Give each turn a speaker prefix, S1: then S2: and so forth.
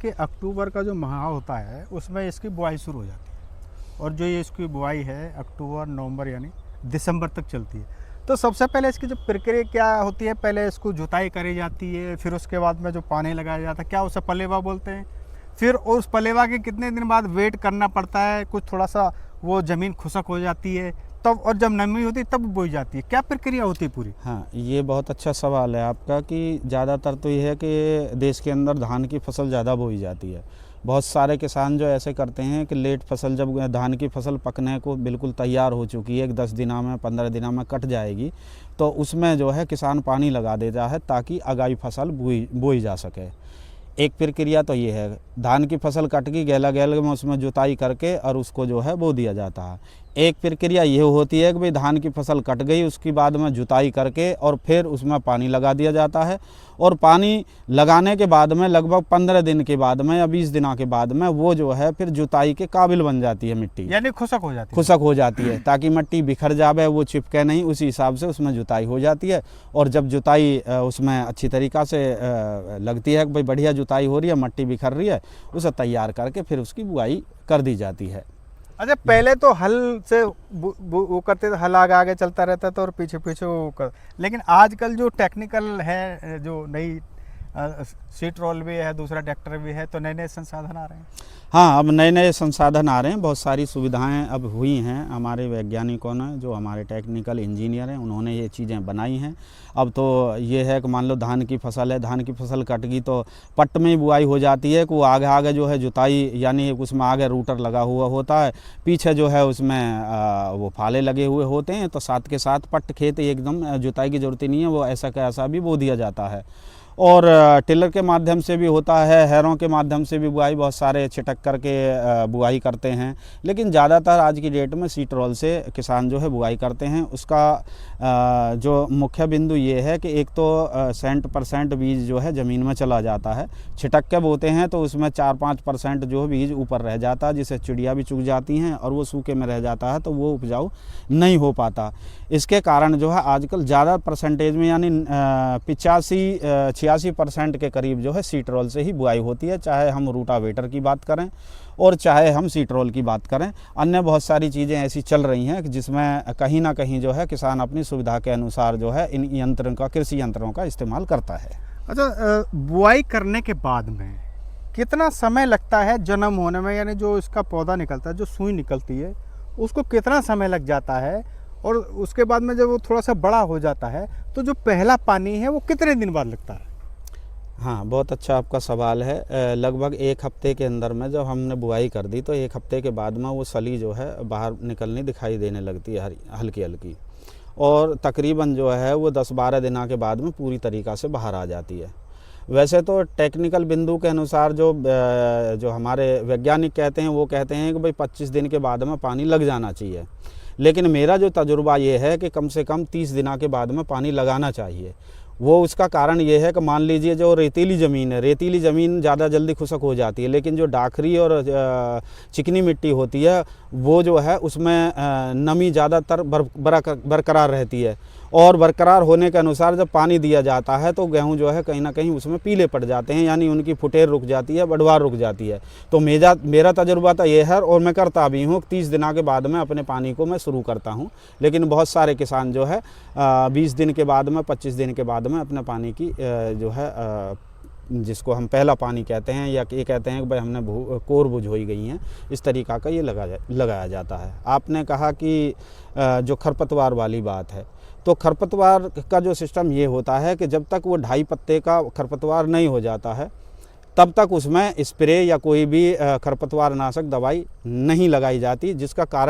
S1: कि अक्टूबर का जो माह होता है उसमें इसकी बुआई शुरू हो जाती है और जो ये इसकी बुआई है अक्टूबर नवंबर यानी दिसंबर तक चलती है। तो सबसे पहले इसकी जो प्रक्रिया क्या होती है, पहले इसको जुताई करी जाती है, फिर उसके बाद में जो पानी लगाया जाता है, क्या उसे पलेवा बोलते हैं, फिर उस पलेवा के कितने दिन बाद वेट करना पड़ता है, कुछ थोड़ा सा वो ज़मीन खुशक हो जाती है तब, और जब नमी होती है तब बोई जाती है, क्या प्रक्रिया होती है पूरी?
S2: हाँ, ये बहुत अच्छा सवाल है आपका कि ज़्यादातर तो ये है कि देश के अंदर धान की फसल ज़्यादा बोई जाती है। बहुत सारे किसान जो ऐसे करते हैं कि लेट फसल, जब धान की फसल पकने को बिल्कुल तैयार हो चुकी है, 10 दिना में 15 दिना में कट जाएगी, तो उसमें जो है किसान पानी लगा देता है ताकि अगाई फसल बोई जा सके। एक प्रक्रिया तो ये है, धान की फसल कट गई, गैला में उसमें जुताई करके और उसको जो है बो दिया जाता है। एक प्रक्रिया ये होती है कि भाई धान की फसल कट गई, उसके बाद में जुताई करके और फिर उसमें पानी लगा दिया जाता है, और पानी लगाने के बाद में लगभग 15 दिन के बाद में या 20 दिनों के बाद में वो जो है फिर जुताई के काबिल बन जाती है मिट्टी,
S1: यानी खुशक हो जाती है।
S2: खुशक हो जाती है ताकि मिट्टी बिखर जावे, वो चिपके नहीं, उसी हिसाब से उसमें जुताई हो जाती है। और जब जुताई उसमें अच्छी तरीक़ा से लगती है कि भाई बढ़िया जुताई हो रही है, मिट्टी बिखर रही है, उसे तैयार करके फिर उसकी बुआई कर दी जाती है।
S1: अच्छा, पहले तो हल से वो करते थे, हल आगे आगे चलता रहता था और पीछे पीछे वो कर, लेकिन आजकल जो टेक्निकल है, जो नई सीट रोल भी है, दूसरा ट्रैक्टर भी है, तो नए नए संसाधन आ रहे हैं।
S2: हाँ, अब नए नए संसाधन आ रहे हैं, बहुत सारी सुविधाएं अब हुई हैं। हमारे वैज्ञानिकों ने, जो हमारे टेक्निकल इंजीनियर हैं, उन्होंने ये चीज़ें बनाई हैं। अब तो ये है कि मान लो धान की फसल है, धान की फसल कट गई तो पट्ट में ही बुआई हो जाती है कि वो आगे आगे जो है जुताई, यानी उसमें आगे रूटर लगा हुआ होता है, पीछे जो है उसमें वो फाले लगे हुए होते हैं, तो साथ के साथ पट्ट खेत एकदम जुताई की ज़रूरत ही नहीं है, वो ऐसा का ऐसा भी बो दिया जाता है। और टिलर के माध्यम से भी होता है, हैरों के माध्यम से भी बुआई, बहुत सारे छिटक करके बुआई करते हैं, लेकिन ज़्यादातर आज की डेट में सीट रोल से किसान जो है बुआई करते हैं। उसका जो मुख्य बिंदु ये है कि एक तो 60% बीज जो है ज़मीन में चला जाता है, छिटक के बोते हैं तो उसमें 4-5% जो बीज ऊपर रह जाता है, जिससे चिड़िया भी चुग जाती हैं और वो सूखे में रह जाता है, तो वो उपजाऊ नहीं हो पाता। इसके कारण जो है आजकल ज़्यादा परसेंटेज में, यानी 85-86% के करीब जो है सीट रोल से ही बुआई होती है, चाहे हम रूटावेटर की बात करें और चाहे हम सीट रोल की बात करें। अन्य बहुत सारी चीज़ें ऐसी चल रही हैं जिसमें कहीं ना कहीं जो है किसान अपनी सुविधा के अनुसार जो है इन यंत्रों का, कृषि यंत्रों का इस्तेमाल करता है।
S1: अच्छा, बुआई करने के बाद में कितना समय लगता है जन्म होने में, यानी जो इसका पौधा निकलता है, जो सुई निकलती है, उसको कितना समय लग जाता है, और उसके बाद में जब वो थोड़ा सा बड़ा हो जाता है तो जो पहला पानी है वो कितने दिन बाद लगता है?
S2: हाँ, बहुत अच्छा आपका सवाल है। लगभग 1 हफ्ते के अंदर में जब हमने बुआई कर दी तो 1 हफ्ते के बाद में वो सली जो है बाहर निकलनी दिखाई देने लगती है, हल्की हल्की, और तकरीबन जो है वो 10-12 दिनों के बाद में पूरी तरीक़ा से बाहर आ जाती है। वैसे तो टेक्निकल बिंदु के अनुसार जो हमारे वैज्ञानिक कहते हैं, वो कहते हैं कि भाई 25 दिन के बाद में पानी लग जाना चाहिए, लेकिन मेरा जो तजुर्बा ये है कि कम से कम 30 दिनों के बाद में पानी लगाना चाहिए। वो उसका कारण ये है कि मान लीजिए जो रेतीली ज़मीन है, रेतीली ज़मीन ज़्यादा जल्दी खुशक हो जाती है, लेकिन जो डाखरी और चिकनी मिट्टी होती है वो जो है उसमें नमी ज़्यादातर बरकरार रहती है, और बरकरार होने के अनुसार जब पानी दिया जाता है तो गेहूं जो है कहीं ना कहीं उसमें पीले पड़ जाते हैं, यानी उनकी फुटेर रुक जाती है, बढ़वार रुक जाती है। तो मेरा तजुर्बा तो ये है, और मैं करता भी हूँ, 30 दिनों के बाद में अपने पानी को मैं शुरू करता हूँ, लेकिन बहुत सारे किसान जो है 20 दिन के बाद में, 25 दिन के बाद में अपने पानी की जो है जिसको हम पहला पानी कहते हैं, या ये कहते हैं कि भाई हमने कोर बुझ हो गई हैं, इस तरीक़ा का ये लगाया जाता है। आपने कहा कि जो खरपतवार वाली बात है, तो खरपतवार का जो सिस्टम ये होता है कि जब तक वो 2.5 पत्ते का खरपतवार नहीं हो जाता है तब तक उसमें स्प्रे या कोई भी खरपतवार नाशक दवाई नहीं लगाई जाती, जिसका कारण